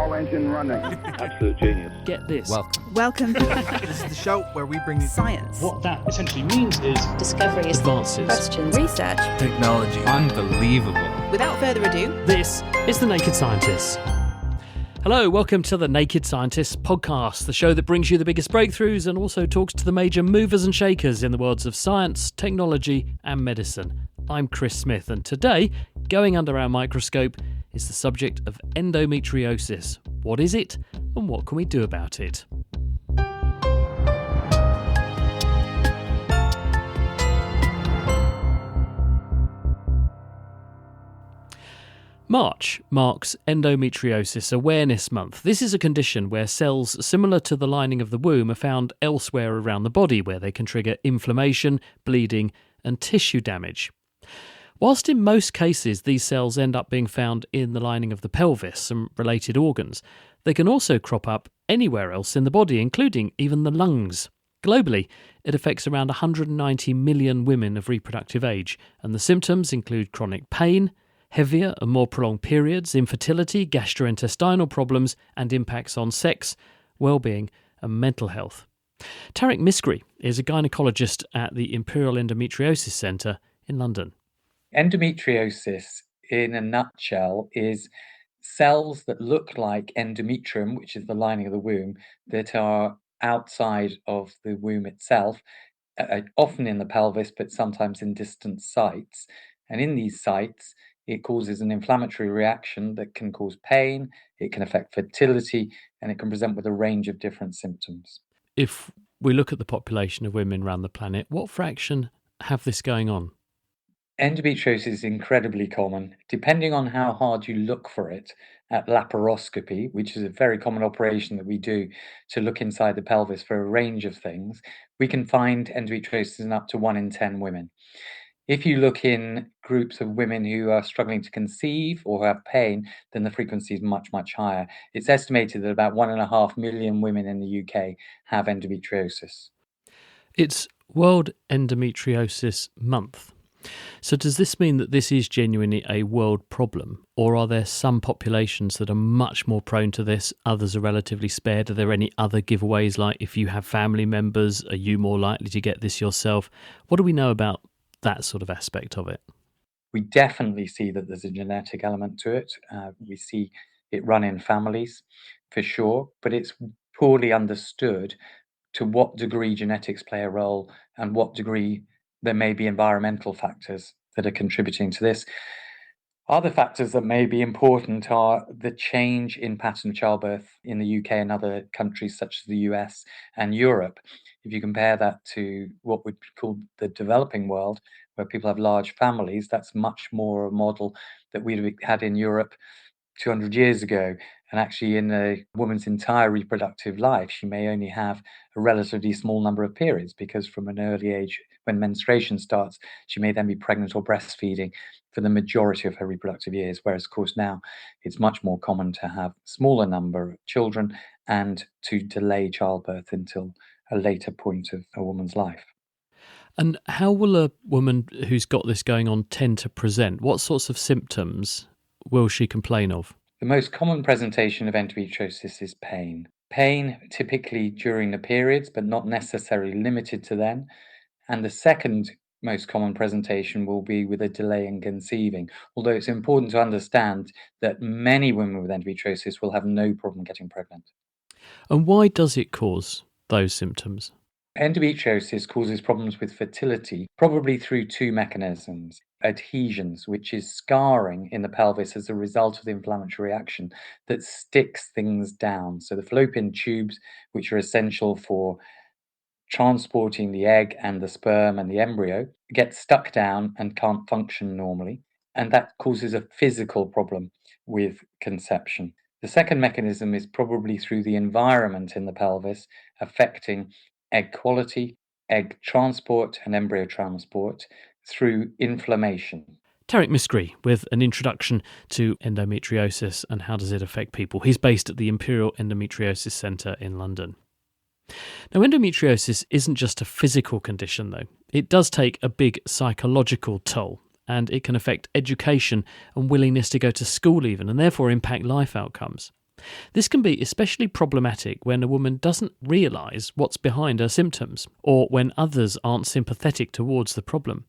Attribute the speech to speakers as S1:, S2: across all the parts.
S1: All engine running.
S2: Absolute genius.
S3: Get this.
S4: Welcome.
S5: This is the show where we bring you
S4: Science.
S6: What that essentially means is
S7: discoveries,
S3: Advances.
S4: Questions. Research.
S5: technology.
S8: Unbelievable.
S4: Without further ado,
S3: This is The Naked Scientists. Hello, welcome to The Naked Scientists podcast, the show that brings you the biggest breakthroughs and also talks to the major movers and shakers in the worlds of science, technology and medicine. I'm Chris Smith, and today, going under our microscope, is the subject of endometriosis. What is it and what can we do about it? March marks Endometriosis Awareness Month. This is a condition where cells similar to the lining of the womb are found elsewhere around the body, where they can trigger inflammation, bleeding and tissue damage. Whilst in most cases these cells end up being found in the lining of the pelvis and related organs, they can also crop up anywhere else in the body, including even the lungs. Globally, it affects around 190 million women of reproductive age, and the symptoms include chronic pain, heavier and more prolonged periods, infertility, gastrointestinal problems, and impacts on sex, well-being and mental health. Tarek Misri is a gynaecologist at the Imperial Endometriosis Centre in London.
S9: Endometriosis, in a nutshell, is cells that look like endometrium, which is the lining of the womb, that are outside of the womb itself, often in the pelvis, but sometimes in distant sites. And in these sites, it causes an inflammatory reaction that can cause pain, it can affect fertility, and it can present with a range of different symptoms.
S3: If we look at the population of women around the planet, what fraction have this going on?
S9: Endometriosis is incredibly common. Depending on how hard you look for it at laparoscopy, which is a very common operation that we do to look inside the pelvis for a range of things, we can find endometriosis in up to 1 in 10 women. If you look in groups of women who are struggling to conceive or who have pain, then the frequency is much, much higher. It's estimated that about 1.5 million women in the UK have endometriosis.
S3: It's World Endometriosis Month. So does this mean that this is genuinely a world problem, or are there some populations that are much more prone to this, others are relatively spared? Are there any other giveaways, like if you have family members, are you more likely to get this yourself? What do we know about that sort of aspect of it?
S9: We definitely see that there's a genetic element to it. We see it run in families for sure, but it's poorly understood to what degree genetics play a role and what degree there may be environmental factors that are contributing to this. Other factors that may be important are the change in pattern of childbirth in the UK and other countries such as the US and Europe. If you compare that to what would be called the developing world, where people have large families, that's much more a model that we'd had in Europe 200 years ago. And actually, in a woman's entire reproductive life, she may only have a relatively small number of periods, because from an early age, when menstruation starts, she may then be pregnant or breastfeeding for the majority of her reproductive years. Whereas, of course, now it's much more common to have a smaller number of children and to delay childbirth until a later point of a woman's life.
S3: And how will a woman who's got this going on tend to present? What sorts of symptoms will she complain of?
S9: The most common presentation of endometriosis is pain. Pain typically during the periods, but not necessarily limited to then. And the second most common presentation will be with a delay in conceiving, although it's important to understand that many women with endometriosis will have no problem getting pregnant.
S3: And why does it cause those symptoms?
S9: Endometriosis causes problems with fertility, probably through two mechanisms. Adhesions, which is scarring in the pelvis as a result of the inflammatory reaction that sticks things down. So the fallopian tubes, which are essential for transporting the egg and the sperm and the embryo, get stuck down and can't function normally. And that causes a physical problem with conception. The second mechanism is probably through the environment in the pelvis, affecting egg quality, egg transport and embryo transport through inflammation.
S3: Tarek Misri with an introduction to endometriosis and how does it affect people. He's based at the Imperial Endometriosis Centre in London. Now, endometriosis isn't just a physical condition, though. It does take a big psychological toll, and it can affect education and willingness to go to school even, and therefore impact life outcomes. This can be especially problematic when a woman doesn't realise what's behind her symptoms, or when others aren't sympathetic towards the problem.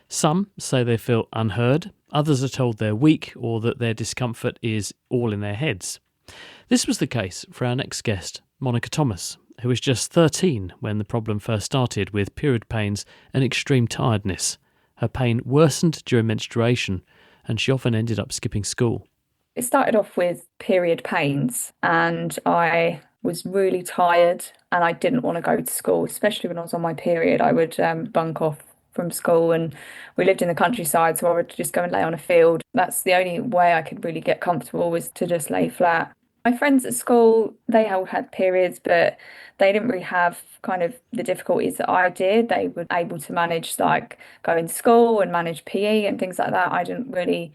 S3: Some say they feel unheard, others are told they're weak or that their discomfort is all in their heads. This was the case for our next guest, Monica Thomas, who was just 13 when the problem first started with period pains and extreme tiredness. Her pain worsened during menstruation, and she often ended up skipping school.
S1: It started off with period pains, and I was really tired and I didn't want to go to school, especially when I was on my period. I would bunk off from school, and we lived in the countryside, so I would just go and lay on a field. That's the only way I could really get comfortable, was to just lay flat. My friends at school, they all had periods, but they didn't really have kind of the difficulties that I did. They were able to manage like going to school and manage PE and things like that. I didn't really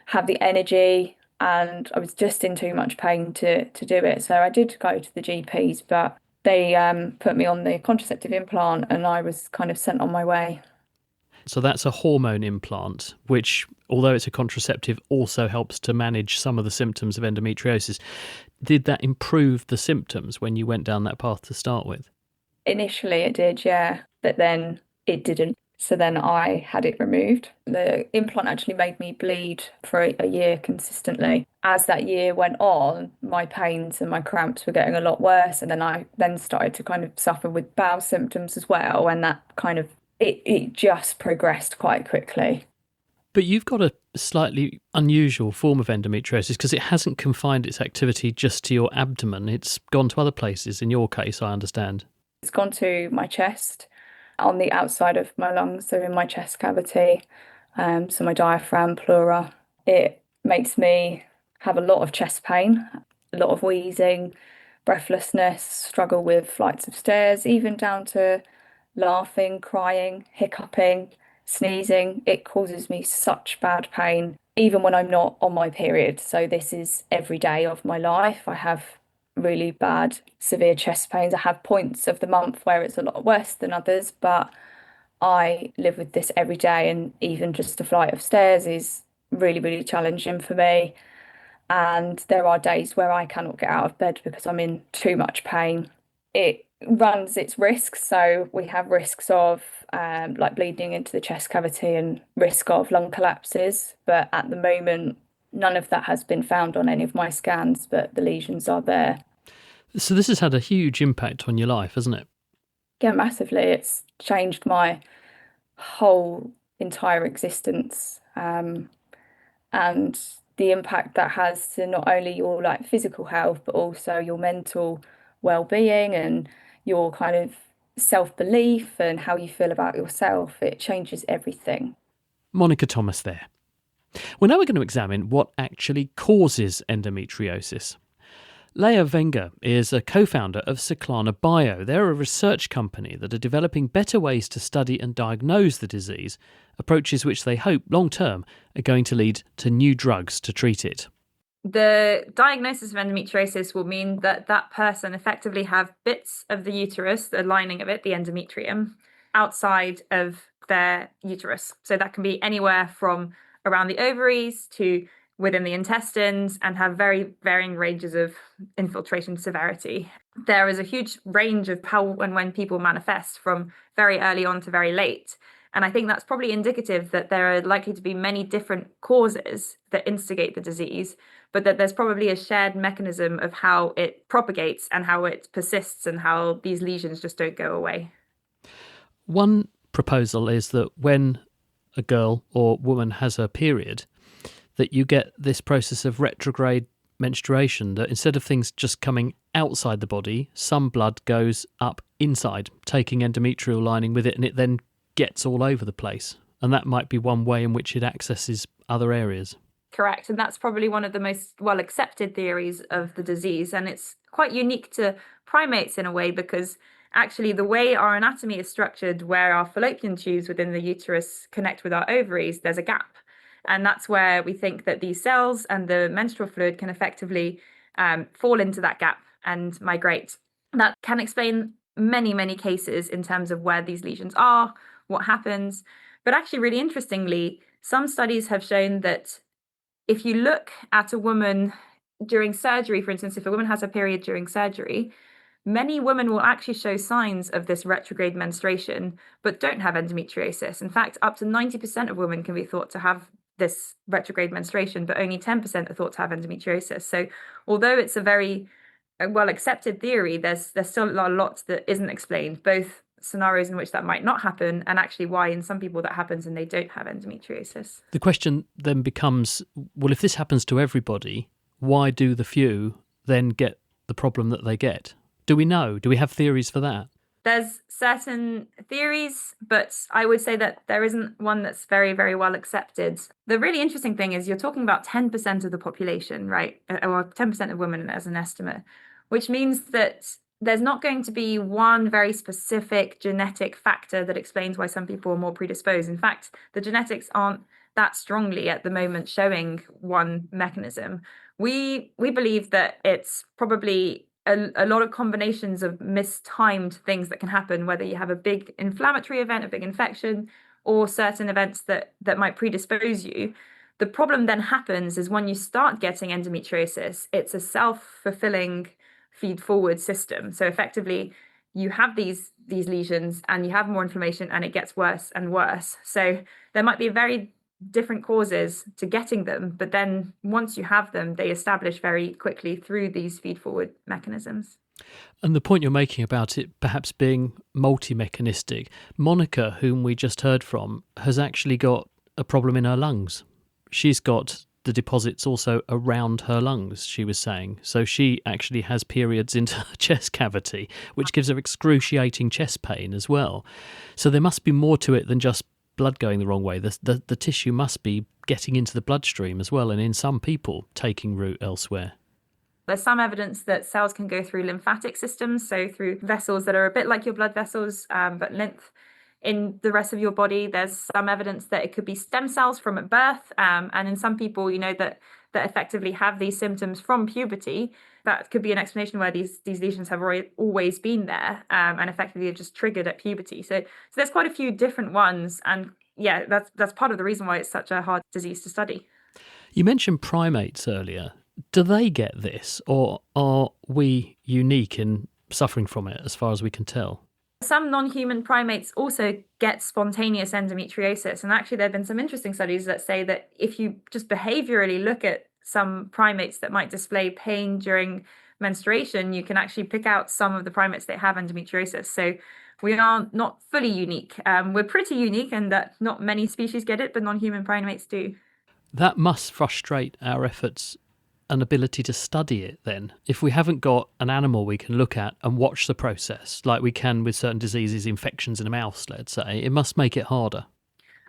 S1: have the energy, and I was just in too much pain to do it. So I did go to the GPs, but they put me on the contraceptive implant and I was kind of sent on my way.
S3: So that's a hormone implant, which, although it's a contraceptive, also helps to manage some of the symptoms of endometriosis. Did that improve the symptoms when you went down that path to start with?
S1: Initially it did, yeah, but then it didn't. So then I had it removed. The implant actually made me bleed for a year consistently. As that year went on, my pains and my cramps were getting a lot worse. And then I then started to kind of suffer with bowel symptoms as well. And that kind of, it just progressed quite quickly.
S3: But you've got a slightly unusual form of endometriosis because it hasn't confined its activity just to your abdomen. It's gone to other places, in your case, I understand.
S1: It's gone to my chest, on the outside of my lungs, so in my chest cavity, so my diaphragm, pleura. It makes me have a lot of chest pain, a lot of wheezing, breathlessness, struggle with flights of stairs, even down to laughing, crying, hiccuping, sneezing. It causes me such bad pain, even when I'm not on my period. So this is every day of my life. I have really bad, severe chest pains. I have points of the month where it's a lot worse than others, but I live with this every day, and even just a flight of stairs is really, really challenging for me. And there are days where I cannot get out of bed because I'm in too much pain. It runs its risks. So we have risks of like bleeding into the chest cavity and risk of lung collapses. But at the moment, none of that has been found on any of my scans, but the lesions are there.
S3: So this has had a huge impact on your life, hasn't it?
S1: Yeah, massively. It's changed my whole entire existence. And the impact that has to not only your like physical health, but also your mental well-being and your kind of self-belief and how you feel about yourself. It changes everything.
S3: Monica Thomas there. Well, now we're going to examine what actually causes endometriosis. Leah Wenger is a co-founder of Cyclana Bio. They're a research company that are developing better ways to study and diagnose the disease, approaches which they hope long-term are going to lead to new drugs to treat it.
S2: The diagnosis of endometriosis will mean that that person effectively have bits of the uterus, the lining of it, the endometrium, outside of their uterus. So that can be anywhere from around the ovaries to within the intestines, and have very varying ranges of infiltration severity. There is a huge range of how and when people manifest, from very early on to very late. And I think that's probably indicative that there are likely to be many different causes that instigate the disease, but that there's probably a shared mechanism of how it propagates and how it persists and how these lesions just don't go away.
S3: One proposal is that when a girl or woman has her period, that you get this process of retrograde menstruation, that instead of things just coming outside the body, some blood goes up inside, taking endometrial lining with it, and it then gets all over the place. And that might be one way in which it accesses other areas.
S2: Correct. And that's probably one of the most well accepted theories of the disease. And it's quite unique to primates in a way, because actually the way our anatomy is structured, where our fallopian tubes within the uterus connect with our ovaries, there's a gap. And that's where we think that these cells and the menstrual fluid can effectively fall into that gap and migrate. That can explain many, many cases in terms of where these lesions are, what happens. But actually, really interestingly, some studies have shown that if you look at a woman during surgery, for instance, if a woman has a period during surgery, many women will actually show signs of this retrograde menstruation, but don't have endometriosis. In fact, up to 90% of women can be thought to have this retrograde menstruation, but only 10% are thought to have endometriosis. So although it's a very well accepted theory, there's still a lot that isn't explained, both scenarios in which that might not happen and actually why in some people that happens and they don't have endometriosis.
S3: The question then becomes, well, if this happens to everybody, why do the few then get the problem that they get? Do we know? Do we have theories for that?
S2: There's certain theories, but I would say that there isn't one that's very, very well accepted. The really interesting thing is you're talking about 10% of the population, right? Or 10% of women as an estimate, which means that there's not going to be one very specific genetic factor that explains why some people are more predisposed. In fact, the genetics aren't that strongly at the moment showing one mechanism. We believe that it's probably a lot of combinations of mistimed things that can happen, whether you have a big inflammatory event, a big infection, or certain events that might predispose you. The problem then happens is when you start getting endometriosis, it's a self-fulfilling feed-forward system. So effectively, you have these lesions and you have more inflammation and it gets worse and worse. So there might be very different causes to getting them, but then once you have them, they establish very quickly through these feed-forward mechanisms.
S3: And the point you're making about it perhaps being multi-mechanistic, Monica, whom we just heard from, has actually got a problem in her lungs. She's got the deposits also around her lungs, she was saying. So she actually has periods into her chest cavity, which gives her excruciating chest pain as well. So there must be more to it than just blood going the wrong way. The tissue must be getting into the bloodstream as well, and in some people taking root elsewhere.
S2: There's some evidence that cells can go through lymphatic systems, so through vessels that are a bit like your blood vessels, but lymph in the rest of your body. There's some evidence that it could be stem cells from at birth, and in some people, that effectively have these symptoms from puberty. That could be an explanation where these lesions have always been there, and effectively are just triggered at puberty. So there's quite a few different ones, and yeah, that's part of the reason why it's such a hard disease to study.
S3: You mentioned primates earlier. Do they get this, or are we unique in suffering from it as far as we can tell?
S2: Some non-human primates also get spontaneous endometriosis. And actually, there have been some interesting studies that say that if you just behaviorally look at some primates that might display pain during menstruation, you can actually pick out some of the primates that have endometriosis. So we are not fully unique. We're pretty unique in that not many species get it, but non-human primates do.
S3: That must frustrate our efforts and ability to study it then. If we haven't got an animal we can look at and watch the process, like we can with certain diseases, infections in a mouse, let's say, it must make it harder.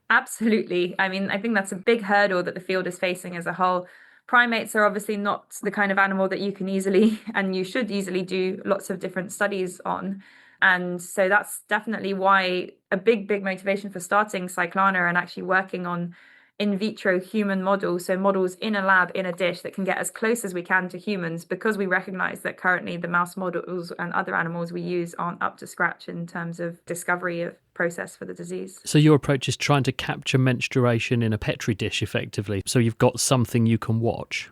S2: Absolutely. I mean, I think that's a big hurdle that the field is facing as a whole. Primates are obviously not the kind of animal that you can easily, and you should easily do lots of different studies on. And so that's definitely why a big motivation for starting Cyclana and actually working on in vitro human models, so models in a lab, in a dish that can get as close as we can to humans, because we recognize that currently the mouse models and other animals we use aren't up to scratch in terms of discovery of process for the disease.
S3: So your approach is trying to capture menstruation in a Petri dish effectively, so you've got something you can watch.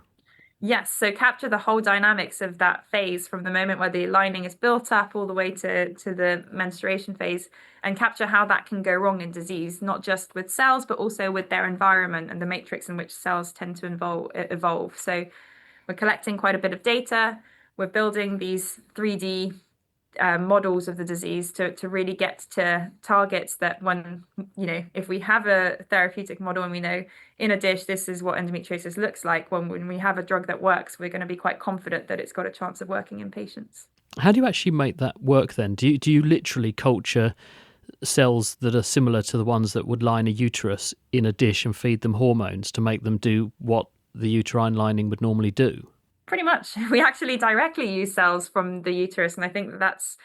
S2: Yes, so capture the whole dynamics of that phase from the moment where the lining is built up all the way to the menstruation phase, and capture how that can go wrong in disease, not just with cells, but also with their environment and the matrix in which cells tend to evolve. So we're collecting quite a bit of data. We're building these 3D models of the disease to really get to targets that when, if we have a therapeutic model and we know in a dish this is what endometriosis looks like, when we have a drug that works, we're going to be quite confident that it's got a chance of working in patients.
S3: How do you actually make that work then? Do you literally culture cells that are similar to the ones that would line a uterus in a dish and feed them hormones to make them do what the uterine lining would normally do?
S2: Pretty much. We actually directly use cells from the uterus. And I think that's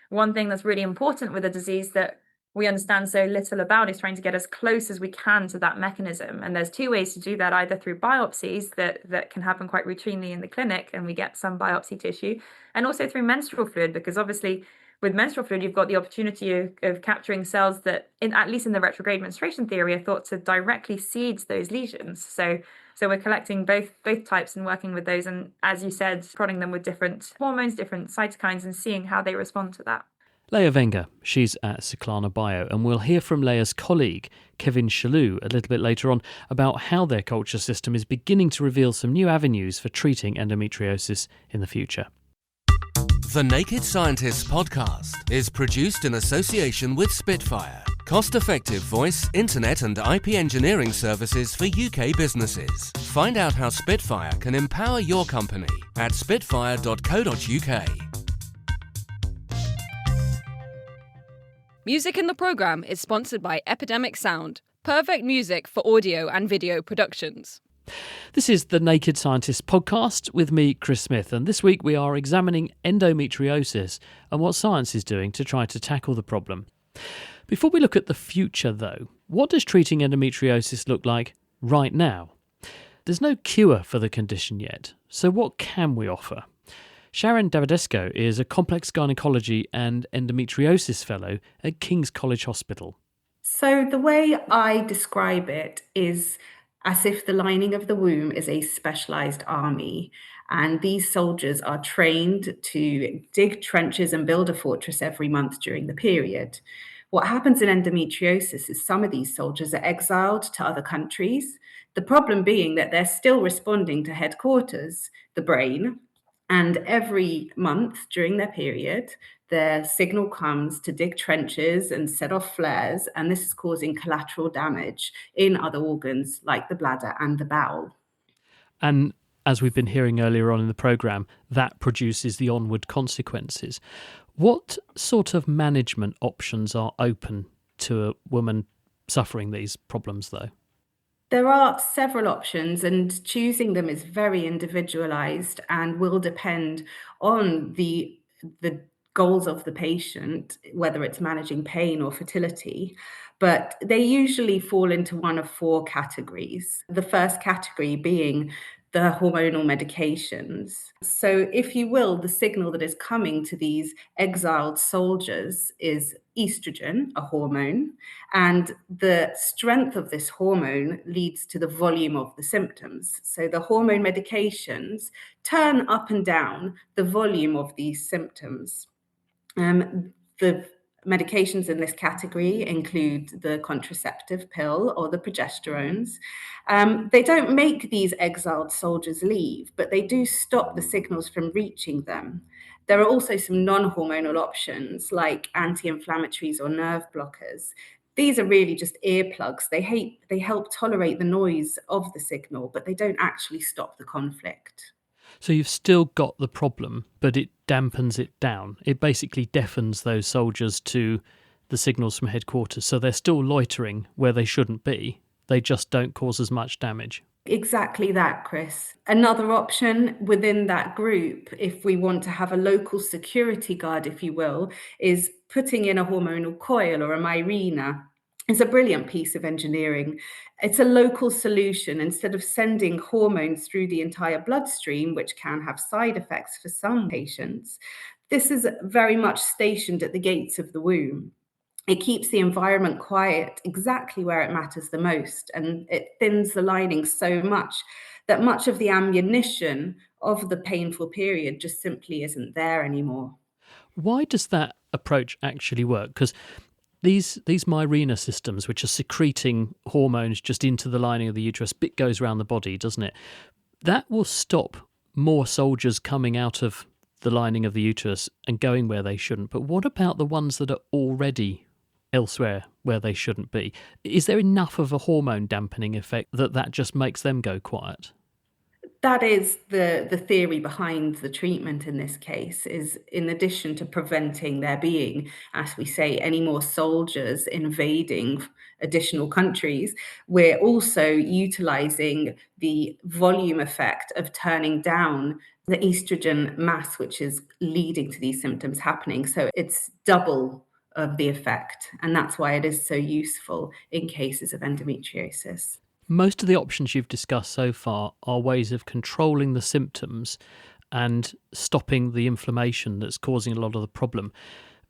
S2: one thing that's really important with a disease that we understand so little about, is trying to get as close as we can to that mechanism. And there's two ways to do that, either through biopsies that can happen quite routinely in the clinic and we get some biopsy tissue, and also through menstrual fluid, because obviously with menstrual fluid, you've got the opportunity of capturing cells that, at least in the retrograde menstruation theory, are thought to directly seed those lesions. So we're collecting both types and working with those, and as you said, prodding them with different hormones, different cytokines, and seeing how they respond to that.
S3: Leah Wenger, she's at Cyclana Bio, and we'll hear from Leah's colleague, Kevin Chalou, a little bit later on about how their culture system is beginning to reveal some new avenues for treating endometriosis in the future.
S6: The Naked Scientists podcast is produced in association with Spitfire, cost-effective voice, internet and IP engineering services for UK businesses. Find out how Spitfire can empower your company at spitfire.co.uk.
S7: Music in the programme is sponsored by Epidemic Sound, perfect music for audio and video productions.
S3: This is the Naked Scientists podcast with me, Chris Smith, and this week we are examining endometriosis and what science is doing to try to tackle the problem. Before we look at the future, though, what does treating endometriosis look like right now? There's no cure for the condition yet, so what can we offer? Sharon Davidesco is a complex gynecology and endometriosis fellow at King's College Hospital.
S8: So the way I describe it is as if the lining of the womb is a specialised army, and these soldiers are trained to dig trenches and build a fortress every month during the period. What happens in endometriosis is some of these soldiers are exiled to other countries, the problem being that they're still responding to headquarters, the brain, and every month during their period, their signal comes to dig trenches and set off flares, and this is causing collateral damage in other organs like the bladder and the bowel.
S3: And as we've been hearing earlier on in the programme, that produces the onward consequences. What sort of management options are open to a woman suffering these problems, though?
S8: There are several options, and choosing them is very individualized and will depend on the goals of the patient, whether it's managing pain or fertility. But they usually fall into one of four categories. The first category being the hormonal medications. So, if you will, the signal that is coming to these exiled soldiers is estrogen, a hormone, and the strength of this hormone leads to the volume of the symptoms. So, the hormone medications turn up and down the volume of these symptoms. The medications in this category include the contraceptive pill or the progesterones. They don't make these exiled soldiers leave, but they do stop the signals from reaching them. There are also some non-hormonal options like anti-inflammatories or nerve blockers. These are really just earplugs. They help tolerate the noise of the signal, but they don't actually stop the conflict.
S3: So you've still got the problem, but it dampens it down. It basically deafens those soldiers to the signals from headquarters. So they're still loitering where they shouldn't be. They just don't cause as much damage.
S8: Exactly that, Chris. Another option within that group, if we want to have a local security guard, if you will, is putting in a hormonal coil or a Mirena. It's a brilliant piece of engineering. It's a local solution. Instead of sending hormones through the entire bloodstream, which can have side effects for some patients, this is very much stationed at the gates of the womb. It keeps the environment quiet exactly where it matters the most, and it thins the lining so much that much of the ammunition of the painful period just simply isn't there anymore.
S3: Why does that approach actually work? Because these Mirena systems, which are secreting hormones just into the lining of the uterus, bit goes around the body, doesn't it? That will stop more soldiers coming out of the lining of the uterus and going where they shouldn't. But what about the ones that are already elsewhere where they shouldn't be? Is there enough of a hormone dampening effect that just makes them go quiet?
S8: That is the theory behind the treatment in this case, is in addition to preventing there being, as we say, any more soldiers invading additional countries, we're also utilizing the volume effect of turning down the estrogen mass, which is leading to these symptoms happening. So it's double of the effect. And that's why it is so useful in cases of endometriosis.
S3: Most of the options you've discussed so far are ways of controlling the symptoms and stopping the inflammation that's causing a lot of the problem.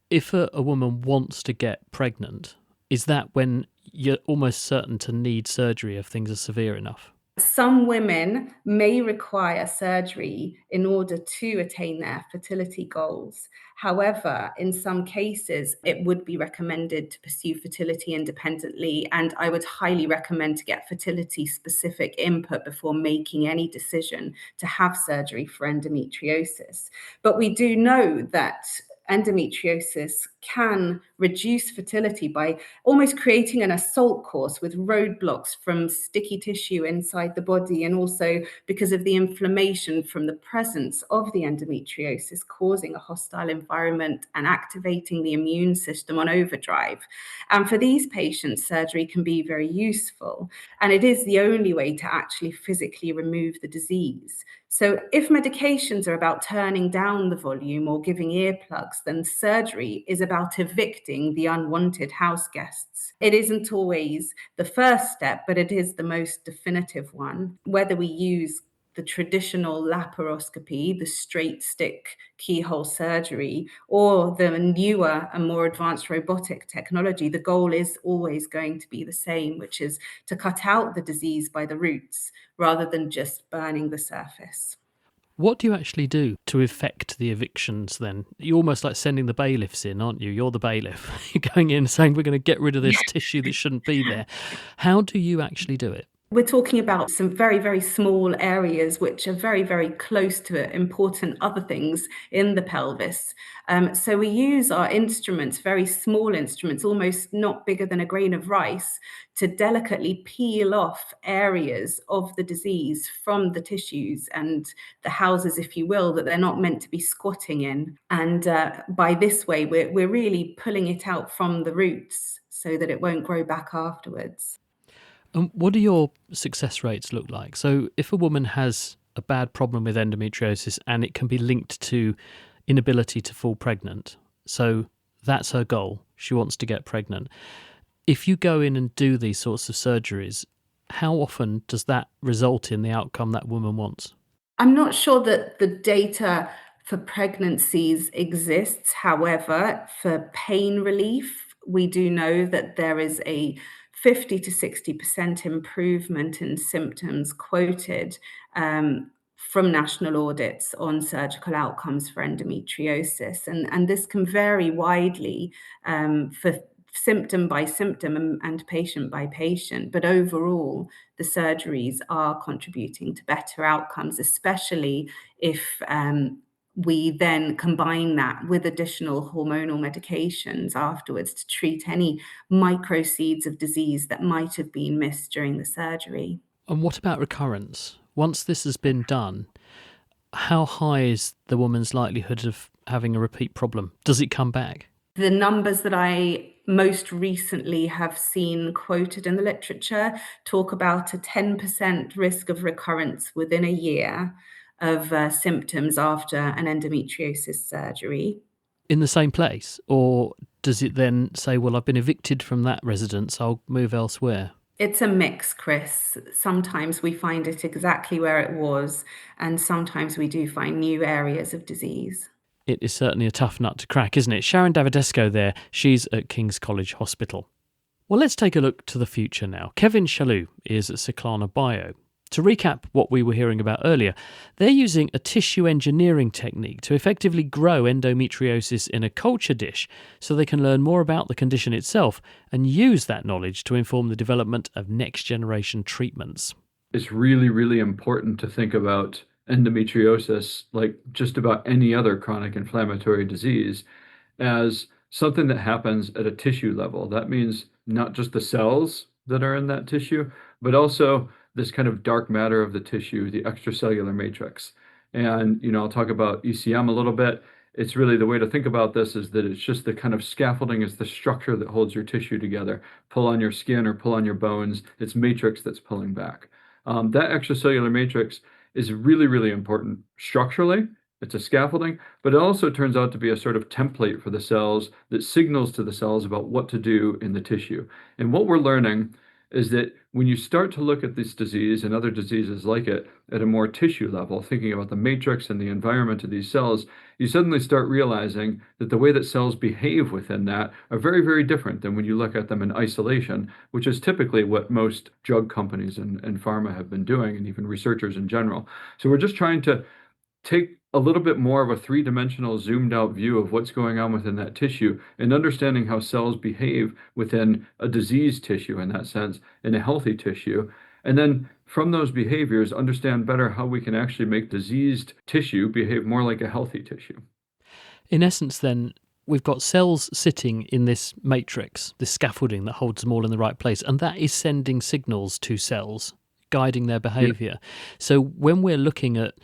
S3: If a woman wants to get pregnant, is that when you're almost certain to need surgery if things are severe enough?
S8: Some women may require surgery in order to attain their fertility goals. However, in some cases, it would be recommended to pursue fertility independently, and I would highly recommend to get fertility specific input before making any decision to have surgery for endometriosis. But we do know that endometriosis can reduce fertility by almost creating an assault course with roadblocks from sticky tissue inside the body, and also because of the inflammation from the presence of the endometriosis causing a hostile environment and activating the immune system on overdrive. And for these patients, surgery can be very useful, and it is the only way to actually physically remove the disease. So if medications are about turning down the volume or giving earplugs, then surgery is about evicting the unwanted house guests. It isn't always the first step, but it is the most definitive one. Whether we use the traditional laparoscopy, the straight stick keyhole surgery, or the newer and more advanced robotic technology, the goal is always going to be the same, which is to cut out the disease by the roots rather than just burning the surface.
S3: What do you actually do to effect the evictions then? You're almost like sending the bailiffs in, aren't you? You're the bailiff. You're going in saying we're going to get rid of this tissue that shouldn't be there. How do you actually do it?
S8: We're talking about some very, very small areas which are very, very close to important other things in the pelvis. So we use our instruments, very small instruments, almost not bigger than a grain of rice, to delicately peel off areas of the disease from the tissues and the houses, if you will, that they're not meant to be squatting in. And by this way, we're really pulling it out from the roots so that it won't grow back afterwards.
S3: And what do your success rates look like? So if a woman has a bad problem with endometriosis and it can be linked to inability to fall pregnant, so that's her goal, she wants to get pregnant. If you go in and do these sorts of surgeries, how often does that result in the outcome that woman wants?
S8: I'm not sure that the data for pregnancies exists. However, for pain relief, we do know that there is a 50 to 60% improvement in symptoms quoted from national audits on surgical outcomes for endometriosis. And this can vary widely for symptom by symptom and patient by patient. But overall, the surgeries are contributing to better outcomes, especially if we then combine that with additional hormonal medications afterwards to treat any microseeds of disease that might have been missed during the surgery.
S3: And what about recurrence? Once this has been done, how high is the woman's likelihood of having a repeat problem? Does it come back?
S8: The numbers that I most recently have seen quoted in the literature talk about a 10% risk of recurrence within a year of symptoms after an endometriosis surgery.
S3: In the same place? Or does it then say, well, I've been evicted from that residence, I'll move elsewhere?
S8: It's a mix, Chris. Sometimes we find it exactly where it was, and sometimes we do find new areas of disease.
S3: It is certainly a tough nut to crack, isn't it? Sharon Davidesco there, she's at King's College Hospital. Well, let's take a look to the future now. Kevin Chaloux is at Cyclana Bio. To recap what we were hearing about earlier, they're using a tissue engineering technique to effectively grow endometriosis in a culture dish so they can learn more about the condition itself and use that knowledge to inform the development of next-generation treatments.
S10: It's really, really important to think about endometriosis, like just about any other chronic inflammatory disease, as something that happens at a tissue level. That means not just the cells that are in that tissue, but also this kind of dark matter of the tissue, the extracellular matrix. And, I'll talk about ECM a little bit. It's really the way to think about this is that it's just the kind of scaffolding is the structure that holds your tissue together. Pull on your skin or pull on your bones. It's matrix that's pulling back. That extracellular matrix is really, really important structurally. It's a scaffolding, but it also turns out to be a sort of template for the cells that signals to the cells about what to do in the tissue. And what we're learning is that when you start to look at this disease and other diseases like it at a more tissue level, thinking about the matrix and the environment of these cells, you suddenly start realizing that the way that cells behave within that are very, very different than when you look at them in isolation, which is typically what most drug companies and pharma have been doing, and even researchers in general. So we're just trying to take a little bit more of a three-dimensional zoomed out view of what's going on within that tissue and understanding how cells behave within a diseased tissue in that sense, in a healthy tissue. And then from those behaviors, understand better how we can actually make diseased tissue behave more like a healthy tissue.
S3: In essence, then, we've got cells sitting in this matrix, this scaffolding that holds them all in the right place, and that is sending signals to cells, guiding their behaviour. Yeah. So when we're looking at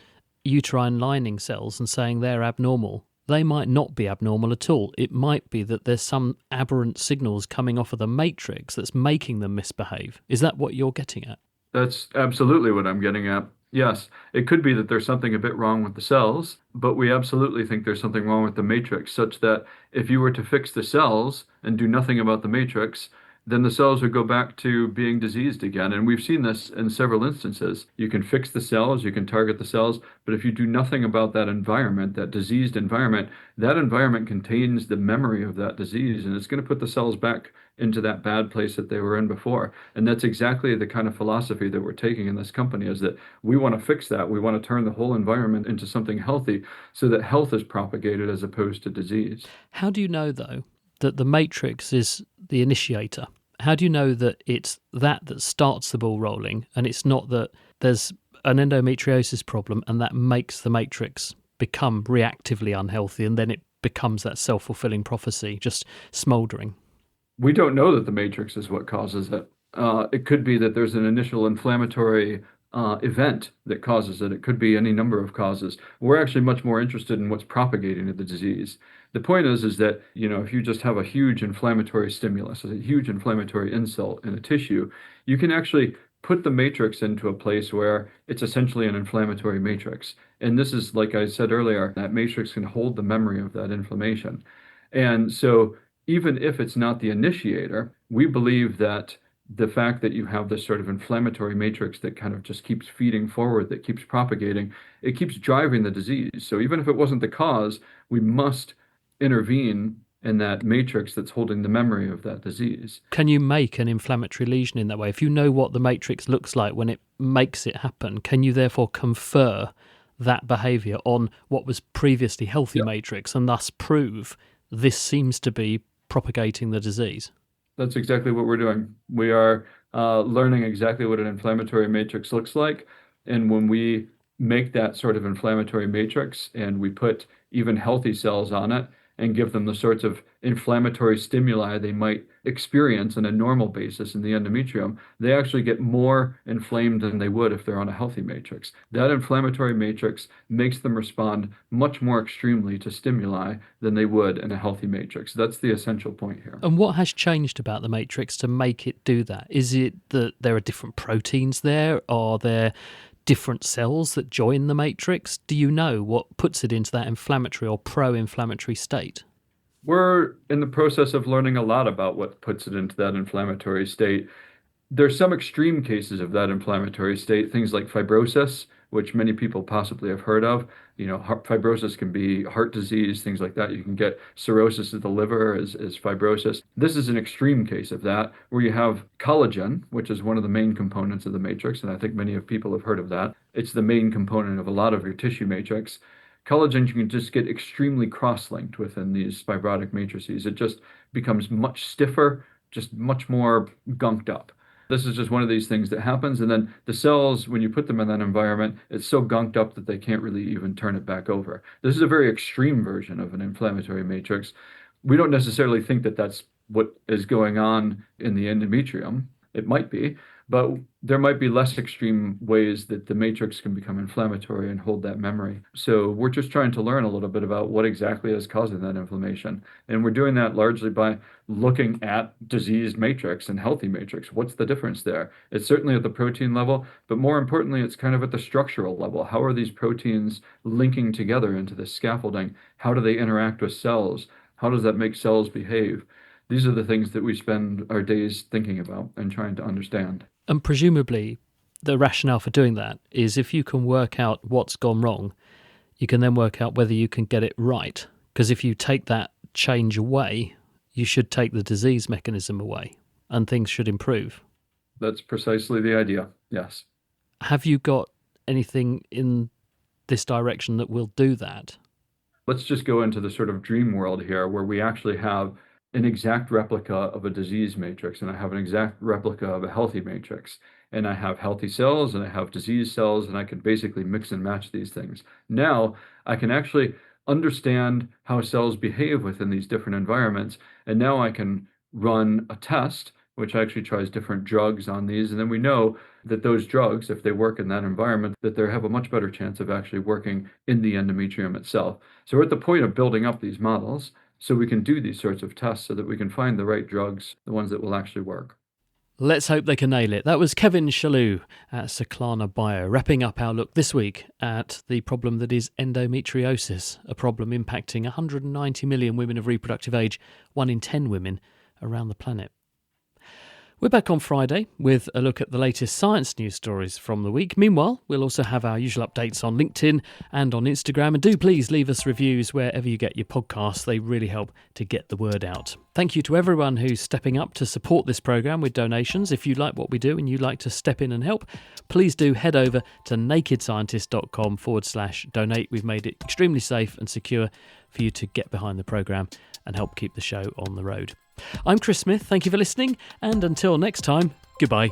S3: uterine lining cells and saying they're abnormal, they might not be abnormal at all. It might be that there's some aberrant signals coming off of the matrix that's making them misbehave. Is that what you're getting at?
S10: That's absolutely what I'm getting at. Yes, it could be that there's something a bit wrong with the cells, but we absolutely think there's something wrong with the matrix, such that if you were to fix the cells and do nothing about the matrix, then the cells would go back to being diseased again. And we've seen this in several instances. You can fix the cells, you can target the cells, but if you do nothing about that environment, that diseased environment, that environment contains the memory of that disease, and it's going to put the cells back into that bad place that they were in before. And that's exactly the kind of philosophy that we're taking in this company, is that we want to fix that. We want to turn the whole environment into something healthy so that health is propagated as opposed to disease.
S3: How do you know, though, that the matrix is the initiator? How do you know that it's that starts the ball rolling, and it's not that there's an endometriosis problem and that makes the matrix become reactively unhealthy, and then it becomes that self-fulfilling prophecy, just smouldering?
S10: We don't know that the matrix is what causes it. It could be that there's an initial inflammatory event that causes it. It could be any number of causes. We're actually much more interested in what's propagating the disease. The point is that, if you just have a huge inflammatory stimulus, a huge inflammatory insult in a tissue, you can actually put the matrix into a place where it's essentially an inflammatory matrix. And this is, like I said earlier, that matrix can hold the memory of that inflammation. And so even if it's not the initiator, we believe that the fact that you have this sort of inflammatory matrix that kind of just keeps feeding forward, that keeps propagating, it keeps driving the disease. So even if it wasn't the cause, we must intervene in that matrix that's holding the memory of that disease.
S3: Can you make an inflammatory lesion in that way? If you know what the matrix looks like when it makes it happen, can you therefore confer that behaviour on what was previously healthy matrix and thus prove this seems to be propagating the disease?
S10: That's exactly what we're doing. We are learning exactly what an inflammatory matrix looks like. And when we make that sort of inflammatory matrix and we put even healthy cells on it and give them the sorts of inflammatory stimuli they might experience on a normal basis in the endometrium, they actually get more inflamed than they would if they're on a healthy matrix. That inflammatory matrix makes them respond much more extremely to stimuli than they would in a healthy matrix. That's the essential point here.
S3: And what has changed about the matrix to make it do that? Is it that there are different proteins there? Are there different cells that join the matrix? Do you know what puts it into that inflammatory or pro-inflammatory state?
S10: We're in the process of learning a lot about what puts it into that inflammatory state. There's some extreme cases of that inflammatory state, things like fibrosis, which many people possibly have heard of. Fibrosis can be heart disease, things like that. You can get cirrhosis of the liver as fibrosis. This is an extreme case of that, where you have collagen, which is one of the main components of the matrix, and I think many of people have heard of that. It's the main component of a lot of your tissue matrix. Collagen, you can just get extremely cross-linked within these fibrotic matrices. It just becomes much stiffer, just much more gunked up. This is just one of these things that happens. And then the cells, when you put them in that environment, it's so gunked up that they can't really even turn it back over. This is a very extreme version of an inflammatory matrix. We don't necessarily think that that's what is going on in the endometrium. It might be, but there might be less extreme ways that the matrix can become inflammatory and hold that memory. So we're just trying to learn a little bit about what exactly is causing that inflammation. And we're doing that largely by looking at diseased matrix and healthy matrix. What's the difference there? It's certainly at the protein level, but more importantly, it's kind of at the structural level. How are these proteins linking together into this scaffolding? How do they interact with cells? How does that make cells behave? These are the things that we spend our days thinking about and trying to understand.
S3: And presumably the rationale for doing that is if you can work out what's gone wrong, you can then work out whether you can get it right. Because if you take that change away, you should take the disease mechanism away and things should improve.
S10: That's precisely the idea, yes.
S3: Have you got anything in this direction that will do that?
S10: Let's just go into the sort of dream world here where we actually have an exact replica of a disease matrix, and I have an exact replica of a healthy matrix. And I have healthy cells and I have disease cells, and I can basically mix and match these things. Now I can actually understand how cells behave within these different environments. And now I can run a test, which actually tries different drugs on these. And then we know that those drugs, if they work in that environment, that they have a much better chance of actually working in the endometrium itself. So we're at the point of building up these models so we can do these sorts of tests so that we can find the right drugs, the ones that will actually work.
S3: Let's hope they can nail it. That was Kevin Chalou at Seclana Bio, wrapping up our look this week at the problem that is endometriosis, a problem impacting 190 million women of reproductive age, 1 in 10 women around the planet. We're back on Friday with a look at the latest science news stories from the week. Meanwhile, we'll also have our usual updates on LinkedIn and on Instagram. And do please leave us reviews wherever you get your podcasts. They really help to get the word out. Thank you to everyone who's stepping up to support this programme with donations. If you like what we do and you'd like to step in and help, please do head over to nakedscientist.com/donate. We've made it extremely safe and secure for you to get behind the programme and help keep the show on the road. I'm Chris Smith, thank you for listening, and until next time, goodbye.